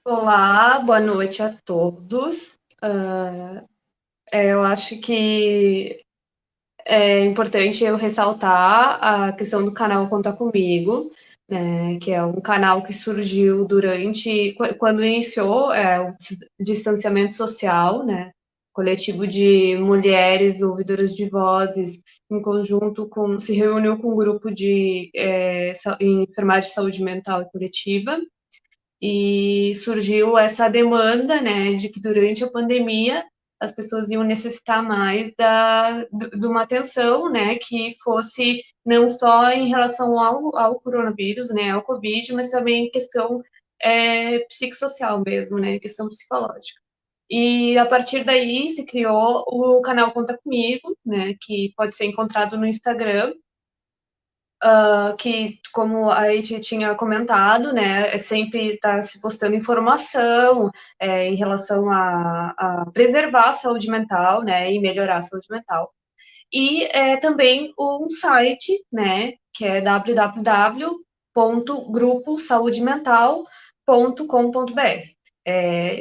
Olá, boa noite a todos. Eu acho que é importante eu ressaltar a questão do canal Conta Comigo, né, que é um canal que surgiu quando iniciou o distanciamento social, né, coletivo de mulheres ouvidoras de vozes, em conjunto se reuniu com um grupo de enfermagem de saúde mental e coletiva, e surgiu essa demanda, né, de que durante a pandemia as pessoas iam necessitar mais de uma atenção, né, que fosse não só em relação ao coronavírus, né, ao Covid, mas também em questão psicossocial mesmo, né, questão psicológica. E a partir daí se criou o canal Conta Comigo, né, que pode ser encontrado no Instagram, que, como a gente tinha comentado, né, sempre está se postando informação em relação a preservar a saúde mental, né, e melhorar a saúde mental. E também um site, né, que é www.gruposaudemental.com.br.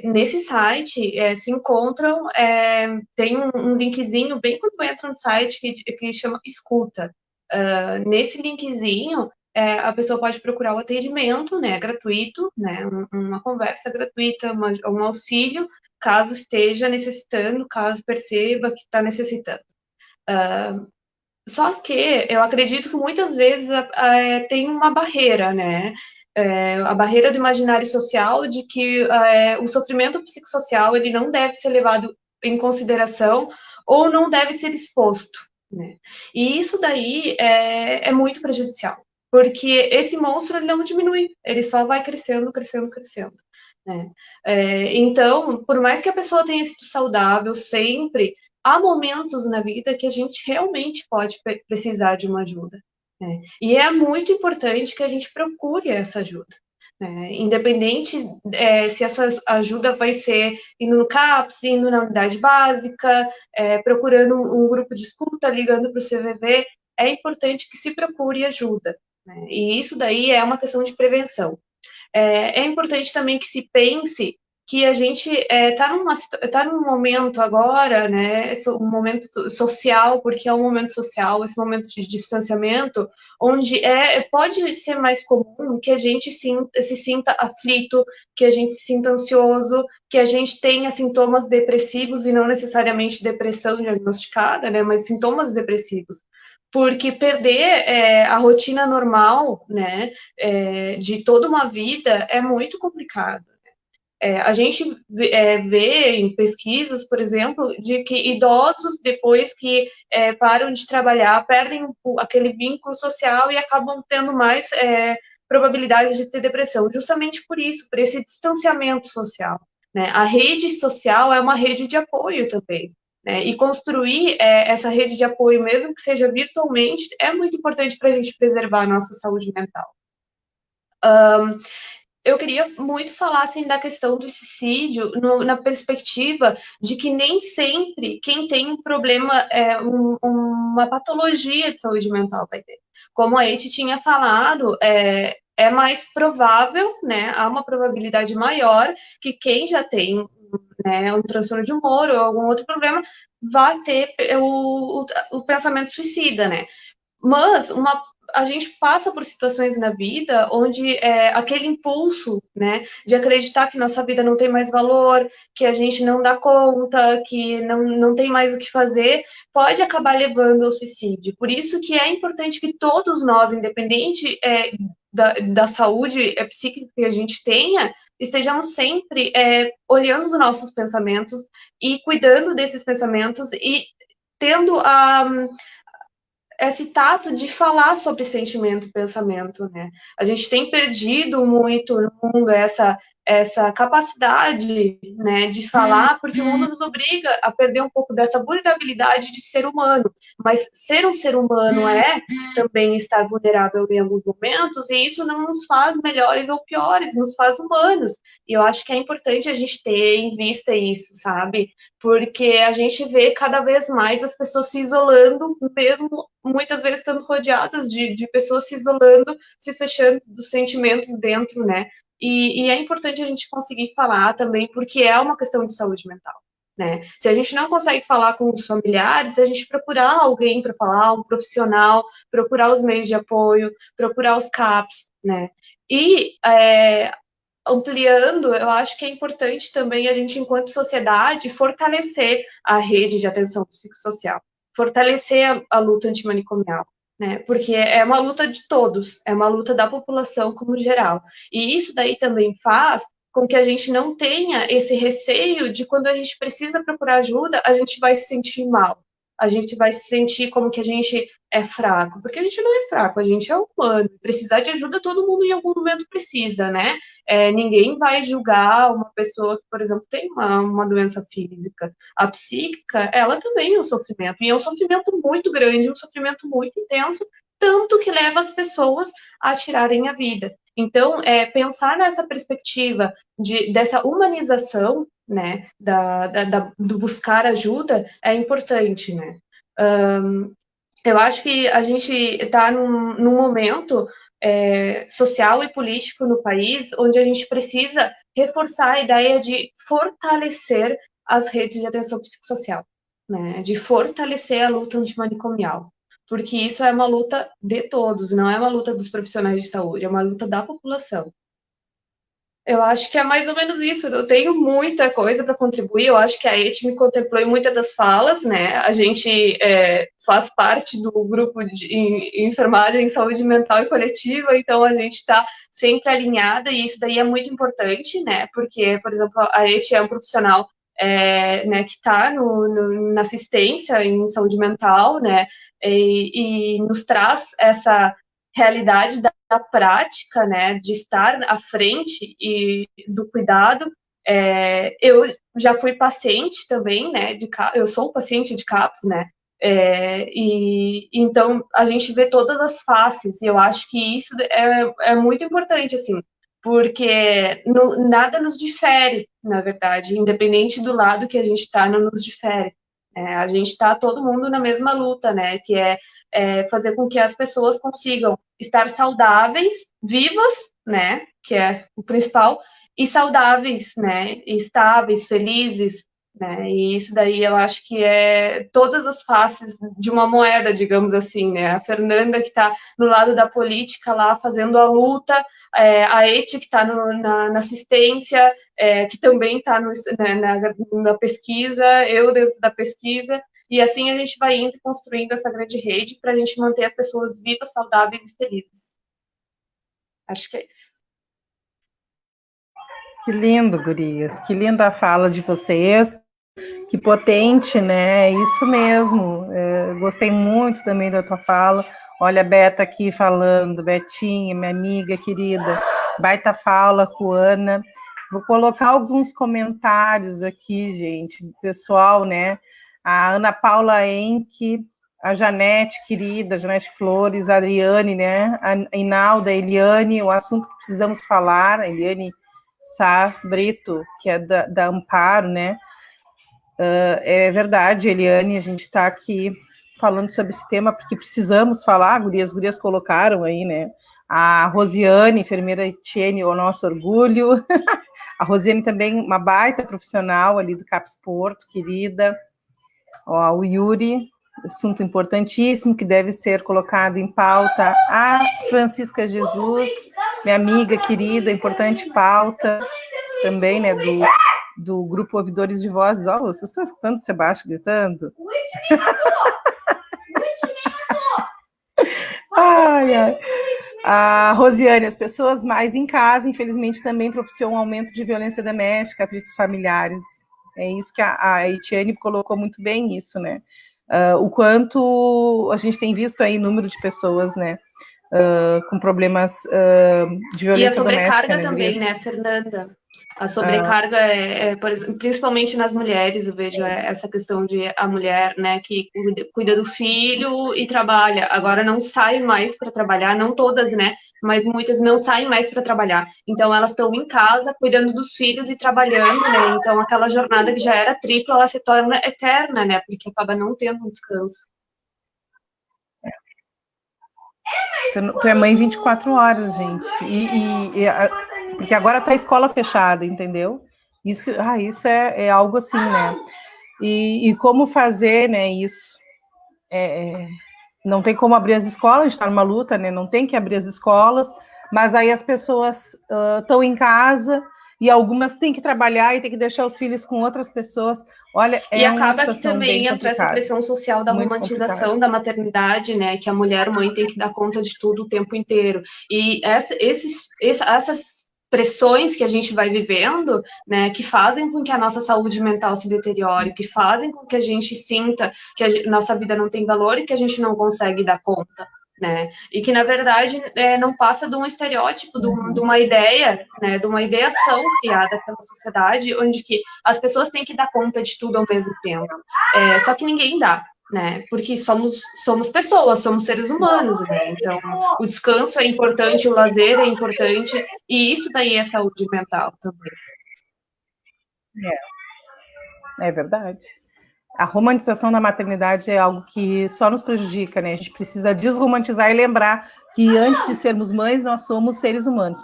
Nesse site se encontram, tem um linkzinho bem quando entra no site que chama Escuta. Nesse linkzinho, a pessoa pode procurar o atendimento, né, gratuito, né, uma conversa gratuita, um auxílio, caso esteja necessitando, caso perceba que está necessitando. Só que eu acredito que muitas vezes tem uma barreira, né? A barreira do imaginário social de que o sofrimento psicossocial ele não deve ser levado em consideração ou não deve ser exposto, né? E isso daí é muito prejudicial, porque esse monstro ele não diminui, ele só vai crescendo, crescendo, crescendo, né? Então, por mais que a pessoa tenha sido saudável sempre, há momentos na vida que a gente realmente pode precisar de uma ajuda, né? E é muito importante que a gente procure essa ajuda, né? Independente se essa ajuda vai ser indo no CAPS, indo na unidade básica, procurando um grupo de escuta, ligando para o CVV, é importante que se procure ajuda, né? E isso daí é uma questão de prevenção. É importante também que se pense que a gente está num momento agora, né, um momento social, porque é um momento social, esse momento de distanciamento, onde pode ser mais comum que a gente se sinta aflito, que a gente se sinta ansioso, que a gente tenha sintomas depressivos e não necessariamente depressão diagnosticada, né, mas sintomas depressivos. Porque perder a rotina normal, né, de toda uma vida é muito complicado. A gente vê em pesquisas, por exemplo, de que idosos, depois que param de trabalhar, perdem aquele vínculo social e acabam tendo mais probabilidade de ter depressão, justamente por isso, por esse distanciamento social, né? A rede social é uma rede de apoio também. né? E construir essa rede de apoio, mesmo que seja virtualmente, é muito importante para a gente preservar a nossa saúde mental. Eu queria muito falar assim, da questão do suicídio na perspectiva de que nem sempre quem tem um problema, uma patologia de saúde mental vai ter. Como a Eti tinha falado, é mais provável, né, há uma probabilidade maior que quem já tem, né, um transtorno de humor ou algum outro problema vá ter o pensamento suicida, né? Mas a gente passa por situações na vida onde aquele impulso, né, de acreditar que nossa vida não tem mais valor, que a gente não dá conta, que não tem mais o que fazer, pode acabar levando ao suicídio. Por isso que é importante que todos nós, independente da saúde psíquica que a gente tenha, estejamos sempre olhando os nossos pensamentos e cuidando desses pensamentos e tendo esse tato de falar sobre sentimento e pensamento, né? A gente tem perdido muito no mundo essa capacidade, né, de falar, porque o mundo nos obriga a perder um pouco dessa vulnerabilidade de ser humano. Mas ser um ser humano também estar vulnerável em alguns momentos, e isso não nos faz melhores ou piores, nos faz humanos. E eu acho que é importante a gente ter em vista isso, sabe? Porque a gente vê cada vez mais as pessoas se isolando, mesmo muitas vezes estando rodeadas de pessoas se isolando, se fechando dos sentimentos dentro, né? E é importante a gente conseguir falar também, porque é uma questão de saúde mental, né? Se a gente não consegue falar com os familiares, a gente procurar alguém para falar, um profissional, procurar os meios de apoio, procurar os CAPs, né? E ampliando, eu acho que é importante também a gente, enquanto sociedade, fortalecer a rede de atenção psicossocial, fortalecer a luta antimanicomial, né? Porque é uma luta de todos, é uma luta da população como geral. E isso daí também faz com que a gente não tenha esse receio de quando a gente precisa procurar ajuda, a gente vai se sentir mal. A gente vai se sentir como que a gente é fraco, porque a gente não é fraco, a gente é humano. Precisar de ajuda, todo mundo em algum momento precisa, né? Ninguém vai julgar uma pessoa que, por exemplo, tem uma doença física. A psíquica, ela também é um sofrimento, e é um sofrimento muito grande, um sofrimento muito intenso, tanto que leva as pessoas a tirarem a vida. Então, pensar nessa perspectiva dessa humanização, né, do buscar ajuda é importante, né? Eu acho que a gente está num momento social e político no país onde a gente precisa reforçar a ideia de fortalecer as redes de atenção psicossocial, né? De fortalecer a luta antimanicomial, porque isso é uma luta de todos, não é uma luta dos profissionais de saúde, é uma luta da população. Eu acho que é mais ou menos isso. Eu tenho muita coisa para contribuir. Eu acho que a ET me contemplou em muitas das falas, né? A gente faz parte do grupo de enfermagem, saúde mental e coletiva, então a gente está sempre alinhada e isso daí é muito importante, né? Porque, por exemplo, a ET é um profissional né, que está na assistência em saúde mental, né? E nos traz essa realidade da prática, né, de estar à frente e do cuidado. Eu já fui paciente também, né, eu sou paciente de CAPS, né, e então a gente vê todas as faces, e eu acho que isso é muito importante, assim, porque nada nos difere, na verdade, independente do lado que a gente está, não nos difere. A gente está todo mundo na mesma luta, né, que fazer com que as pessoas consigam estar saudáveis, vivas, né, que é o principal, e saudáveis, né, e estáveis, felizes, né, e isso daí eu acho que é todas as faces de uma moeda, digamos assim, né, a Fernanda que está no lado da política lá, fazendo a luta, a Eti que está na assistência, que também está na pesquisa, eu dentro da pesquisa, e assim a gente vai indo construindo essa grande rede para a gente manter as pessoas vivas, saudáveis e felizes. Acho que é isso. Que lindo, gurias. Que linda a fala de vocês. Que potente, né? Isso mesmo. Gostei muito também da tua fala. Olha a Beta aqui falando, Betinha, minha amiga querida. Baita fala, Juana. Vou colocar alguns comentários aqui, gente, do pessoal, né? a Ana Paula Enck, a Janete, querida, Janete Flores, a Adriane, né, a Inalda, a Eliane, o assunto que precisamos falar, a Eliane Sá Brito, que é da Amparo, né, é verdade, Eliane, a gente está aqui falando sobre esse tema porque precisamos falar, as gurias colocaram aí, né, a Rosiane, enfermeira Etienne, o nosso orgulho, a Rosiane também, uma baita profissional ali do CAPS Porto, querida, ó, o Yuri, assunto importantíssimo que deve ser colocado em pauta, a Francisca Jesus, minha amiga querida, importante pauta também, né, do grupo Ouvidores de Vozes. Ó, vocês estão escutando o Sebastião gritando? Ai, ai. A Rosiane, as pessoas mais em casa, infelizmente, também propiciam um aumento de violência doméstica, atritos familiares. É isso que a Etienne colocou muito bem isso, né? O quanto a gente tem visto aí número de pessoas, né, com problemas de violência doméstica. E a sobrecarga também, né, Fernanda? A sobrecarga principalmente nas mulheres, eu vejo essa questão de a mulher, né, que cuida do filho e trabalha, agora não sai mais para trabalhar, não todas, né, mas muitas não saem mais para trabalhar, então elas estão em casa cuidando dos filhos e trabalhando, né, então aquela jornada que já era tripla, ela se torna eterna, né, porque acaba não tendo um descanso. Tu é mãe 24 horas, gente. Porque agora tá a escola fechada, entendeu? Isso é algo assim, né? E como fazer, né, isso? Não tem como abrir as escolas, a gente está numa luta, né? Não tem que abrir as escolas, mas aí as pessoas estão em casa e algumas têm que trabalhar e têm que deixar os filhos com outras pessoas. Olha, e acaba que também entra essa pressão social da romantização da maternidade, né? Que a mulher mãe tem que dar conta de tudo o tempo inteiro. E essas pressões que a gente vai vivendo, né, que fazem com que a nossa saúde mental se deteriore, que fazem com que a gente sinta que a nossa vida não tem valor e que a gente não consegue dar conta, né, e que, na verdade, não passa de um estereótipo, de uma ideia, né, de uma ideação criada pela sociedade, onde que as pessoas têm que dar conta de tudo ao mesmo tempo, só que ninguém dá, né, porque somos pessoas, somos seres humanos, né, então o descanso é importante, o lazer é importante, e isso daí é saúde mental também. É verdade. A romantização da maternidade é algo que só nos prejudica, né? A gente precisa desromantizar e lembrar que antes de sermos mães, nós somos seres humanos,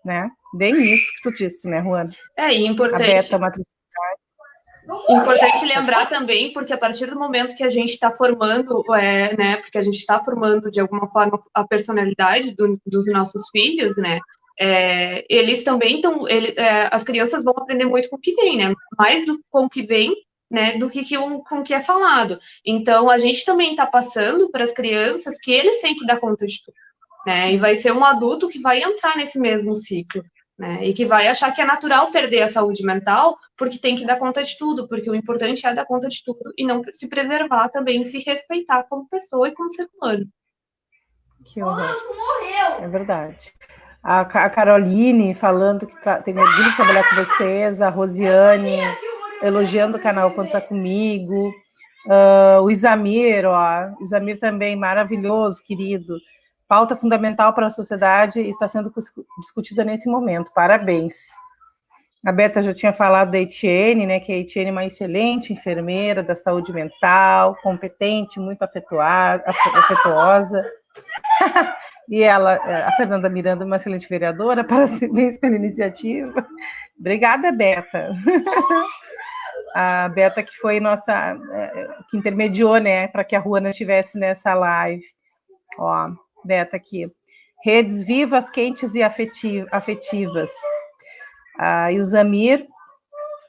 né? Bem isso que tu disse, né, Juana? E importante. Importante lembrar também, porque a partir do momento que a gente está formando, né, porque a gente está formando de alguma forma a personalidade dos nossos filhos, né, eles também estão, as crianças vão aprender muito com o que vem, né, mais com o que vem, né, do que com o que é falado. Então, a gente também está passando para as crianças que eles têm que dar conta de tudo, né, e vai ser um adulto que vai entrar nesse mesmo ciclo, né, e que vai achar que é natural perder a saúde mental porque tem que dar conta de tudo, porque o importante é dar conta de tudo e não se preservar também, se respeitar como pessoa e como ser humano. Que horror. É verdade. A Caroline falando que tem orgulho de trabalhar com vocês, a Rosiane elogiando o canal quando está comigo, o Isamir, o Isamir também maravilhoso, querido. Pauta fundamental para a sociedade está sendo discutida nesse momento. Parabéns. A Beta já tinha falado da Etienne, né, que a Etienne é uma excelente enfermeira da saúde mental, competente, muito afetuosa. E ela, a Fernanda Miranda, uma excelente vereadora, parabéns pela iniciativa. Obrigada, Beta. A Beta que foi nossa, que intermediou, né, para que a Juana estivesse nessa live. Ó, Beta aqui. Redes vivas, quentes e afetivas. E o Zamir,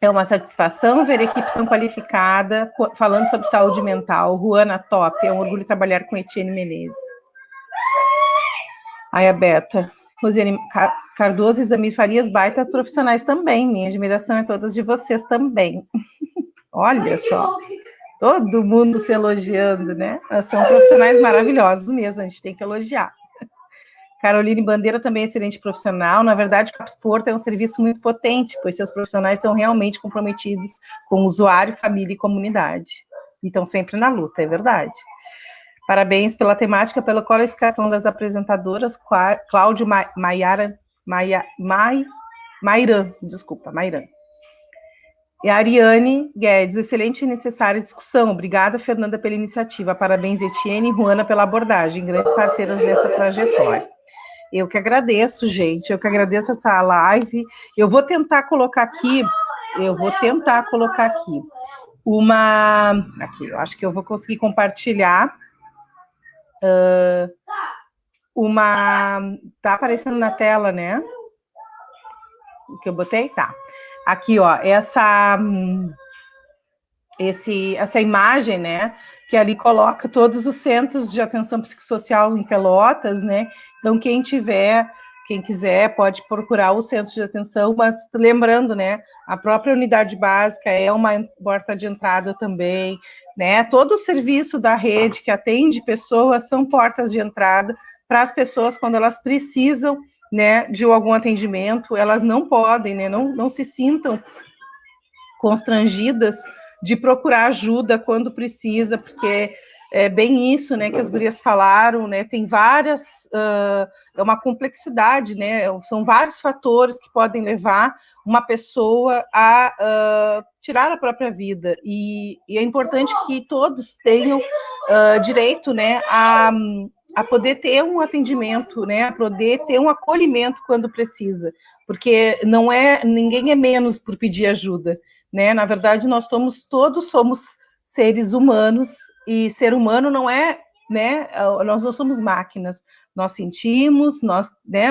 é uma satisfação ver a equipe tão qualificada falando sobre saúde mental. Juana, top, é um orgulho trabalhar com Etienne Menezes. Aí a Beta, Rosiane Cardoso e Zamir Farias, baita profissionais também. Minha admiração é todas de vocês também. Olha só, todo mundo se elogiando, né? São profissionais maravilhosos mesmo, a gente tem que elogiar. Caroline Bandeira também é excelente profissional. Na verdade, o Capsporto é um serviço muito potente, pois seus profissionais são realmente comprometidos com o usuário, família e comunidade. E estão sempre na luta, é verdade. Parabéns pela temática, pela qualificação das apresentadoras, Cláudio Mairan. E a Ariane Guedes, excelente e necessária discussão. Obrigada, Fernanda, pela iniciativa. Parabéns, Etienne e Juana, pela abordagem. Grandes parceiras nessa trajetória. Eu que agradeço, gente. Eu que agradeço essa live. Eu vou tentar colocar aqui uma... Aqui, eu acho que eu vou conseguir compartilhar uma... Tá aparecendo na tela, né? O que eu botei? Tá. Aqui, ó, essa imagem, né, que ali coloca todos os centros de atenção psicossocial em Pelotas, né, então quem quiser pode procurar o centro de atenção, mas lembrando, né, a própria unidade básica é uma porta de entrada também, né, todo o serviço da rede que atende pessoas são portas de entrada para as pessoas quando elas precisam, né, de algum atendimento, elas não podem, né, não se sintam constrangidas de procurar ajuda quando precisa, porque é bem isso, né, que as gurias falaram, né, tem várias, é uma complexidade, né, são vários fatores que podem levar uma pessoa a tirar a própria vida, e é importante que todos tenham direito, né, a poder ter um atendimento, né, a poder ter um acolhimento quando precisa, porque ninguém é menos por pedir ajuda, né? Na verdade, todos somos seres humanos, e ser humano não é, né? Nós não somos máquinas, nós sentimos, né?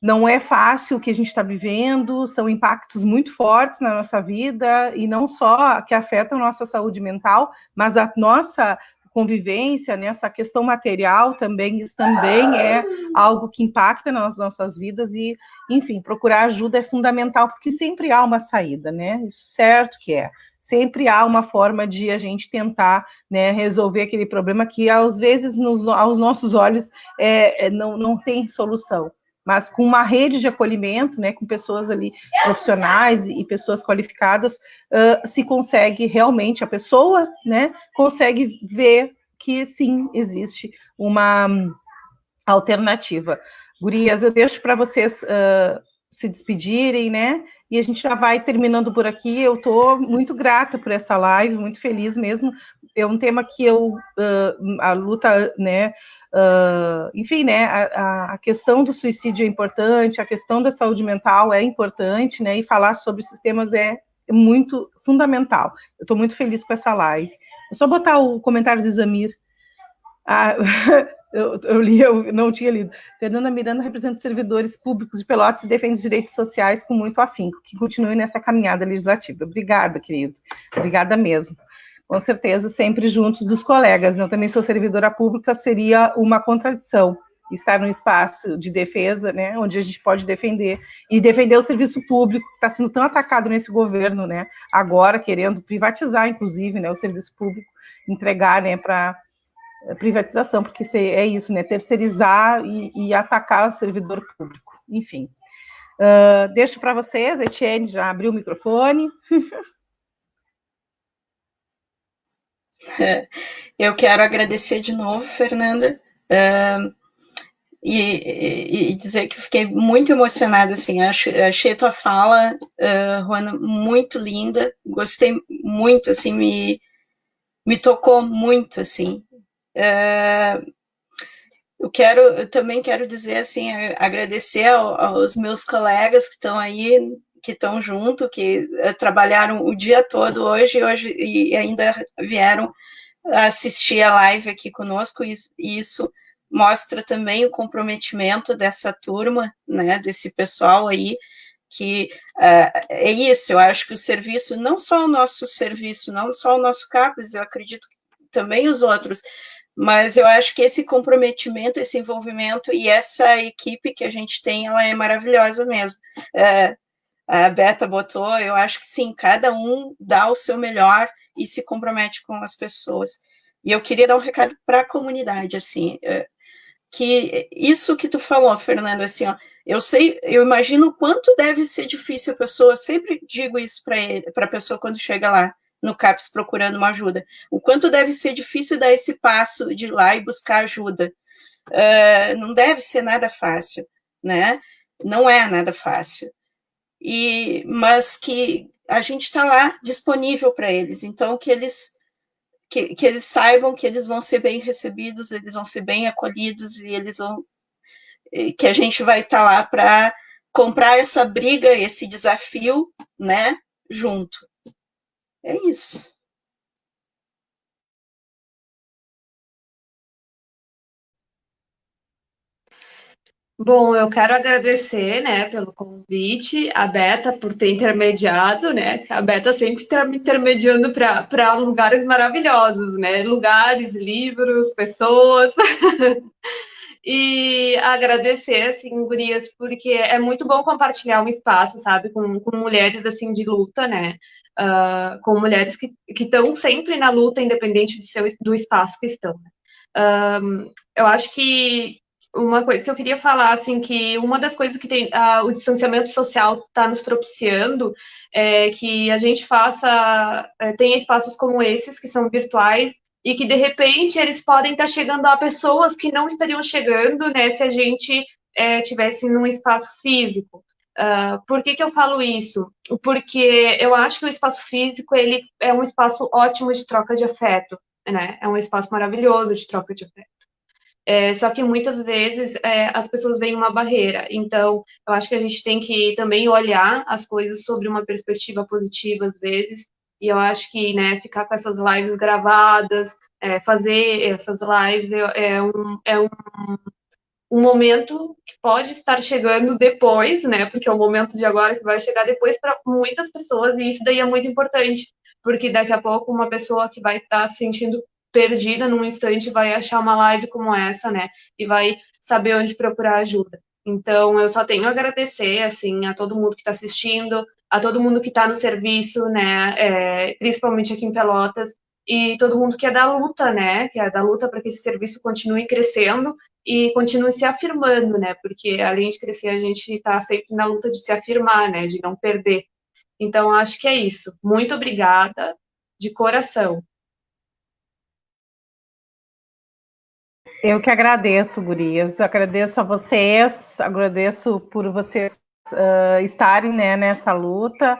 Não é fácil o que a gente está vivendo, são impactos muito fortes na nossa vida, e não só que afetam a nossa saúde mental, mas a nossa convivência, nessa questão material também, isso também é algo que impacta nas nossas vidas, e, enfim, procurar ajuda é fundamental, porque sempre há uma saída, né, isso certo que é, sempre há uma forma de a gente tentar, né, resolver aquele problema que, às vezes, aos nossos olhos, não tem solução, mas com uma rede de acolhimento, né, com pessoas ali profissionais e pessoas qualificadas, se consegue realmente, a pessoa, né, consegue ver que sim, existe uma alternativa. Gurias, eu deixo para vocês se despedirem, né, e a gente já vai terminando por aqui. Eu estou muito grata por essa live, muito feliz mesmo. É um tema que a luta, né, enfim, né, a questão do suicídio é importante, a questão da saúde mental é importante, né, e falar sobre esses temas é muito fundamental. Eu estou muito feliz com essa live. É só botar o comentário do Zamir. Eu li, eu não tinha lido. Fernanda Miranda representa os servidores públicos de Pelotas e defende os direitos sociais com muito afinco. Que continue nessa caminhada legislativa. Obrigada, querido. Obrigada mesmo. Com certeza, sempre juntos dos colegas. Eu também sou servidora pública, seria uma contradição estar num espaço de defesa, né, onde a gente pode defender o serviço público, que está sendo tão atacado nesse governo, né, agora querendo privatizar, inclusive, né, o serviço público, entregar, né, para privatização, porque é isso, né, terceirizar e atacar o servidor público, enfim. Deixo para vocês, Etienne já abriu o microfone. Eu quero agradecer de novo, Fernanda, e dizer que eu fiquei muito emocionada, assim, achei a tua fala, Juana, muito linda, gostei muito, assim, me tocou muito, assim. Eu também quero dizer, assim, agradecer aos meus colegas que estão aí, que estão junto, que trabalharam o dia todo hoje e ainda vieram assistir a live aqui conosco, e isso mostra também o comprometimento dessa turma, né, desse pessoal aí, que é isso, eu acho que o serviço, não só o nosso serviço, não só o nosso CAPES, eu acredito que também os outros, mas eu acho que esse comprometimento, esse envolvimento e essa equipe que a gente tem, ela é maravilhosa mesmo. A Beta botou, eu acho que sim, cada um dá o seu melhor e se compromete com as pessoas. E eu queria dar um recado para a comunidade, assim, que isso que tu falou, Fernanda, assim, ó, eu imagino o quanto deve ser difícil a pessoa, sempre digo isso para a pessoa quando chega lá no CAPS procurando uma ajuda, o quanto deve ser difícil dar esse passo de ir lá e buscar ajuda. Não deve ser nada fácil, né? Não é nada fácil. Mas que a gente está lá disponível para eles, então que eles saibam que eles vão ser bem recebidos, eles vão ser bem acolhidos e que a gente vai estar lá para comprar essa briga, esse desafio, né, junto. É isso. Bom, eu quero agradecer, né, pelo convite, a Beta por ter intermediado, né? A Beta sempre está me intermediando para lugares maravilhosos, né? Lugares, livros, pessoas. E agradecer, assim, gurias, porque é muito bom compartilhar um espaço, sabe, com mulheres, assim, de luta, né? Com mulheres que estão sempre na luta, independente do espaço que estão. Eu acho que uma coisa que eu queria falar, assim, que uma das coisas que tem o distanciamento social está nos propiciando é que a gente tenha espaços como esses, que são virtuais, e que, de repente, eles podem estar chegando a pessoas que não estariam chegando, né, se a gente tivesse num espaço físico. Por que eu falo isso? Porque eu acho que o espaço físico, ele é um espaço ótimo de troca de afeto, né? É um espaço maravilhoso de troca de afeto. Só que muitas vezes as pessoas veem uma barreira. Então, eu acho que a gente tem que também olhar as coisas sobre uma perspectiva positiva, às vezes. E eu acho que, né, ficar com essas lives gravadas, fazer essas lives um momento que pode estar chegando depois, né? Porque é o momento de agora que vai chegar depois para muitas pessoas, e isso daí é muito importante, porque daqui a pouco uma pessoa que vai estar se sentindo perdida num instante vai achar uma live como essa, né? E vai saber onde procurar ajuda. Então, eu só tenho a agradecer, assim, a todo mundo que está assistindo, a todo mundo que está no serviço, né? Principalmente aqui em Pelotas, e todo mundo que é da luta, né? Que é da luta para que esse serviço continue crescendo e continue se afirmando, né? Porque além de crescer, a gente está sempre na luta de se afirmar, né? De não perder. Então, acho que é isso. Muito obrigada, de coração. Eu que agradeço, gurias. Agradeço a vocês, agradeço por vocês estarem, né, nessa luta,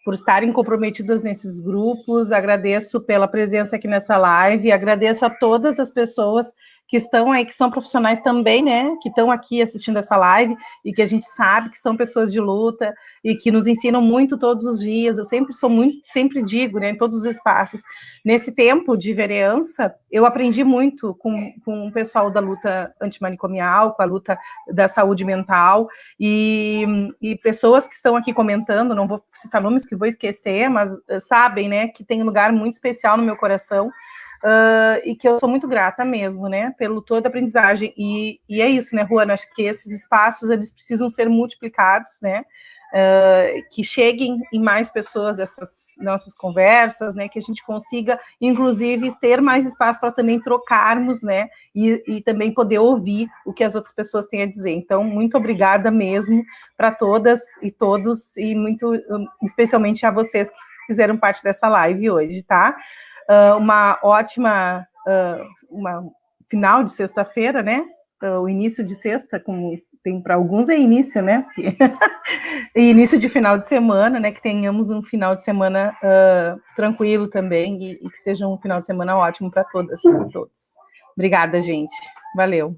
por estarem comprometidas nesses grupos, agradeço pela presença aqui nessa live, agradeço a todas as pessoas que estão aí, que são profissionais também, né, que estão aqui assistindo essa live e que a gente sabe que são pessoas de luta e que nos ensinam muito todos os dias. Eu sempre digo, né, em todos os espaços, nesse tempo de vereança, eu aprendi muito com o pessoal da luta antimanicomial, com a luta da saúde mental, e pessoas que estão aqui comentando, não vou citar nomes que vou esquecer, mas sabem, né, que tem um lugar muito especial no meu coração, e que eu sou muito grata mesmo, né, pelo toda a aprendizagem, e é isso, né, Juana, acho que esses espaços, eles precisam ser multiplicados, né, que cheguem em mais pessoas essas nossas conversas, né, que a gente consiga, inclusive, ter mais espaço para também trocarmos, né, e também poder ouvir o que as outras pessoas têm a dizer. Então, muito obrigada mesmo para todas e todos, e muito especialmente a vocês que fizeram parte dessa live hoje, tá? Uma ótima uma final de sexta-feira, né? O início de sexta, como tem para alguns é início, né? E início de final de semana, né? Que tenhamos um final de semana tranquilo também e que seja um final de semana ótimo para todas e todos. Obrigada, gente. Valeu.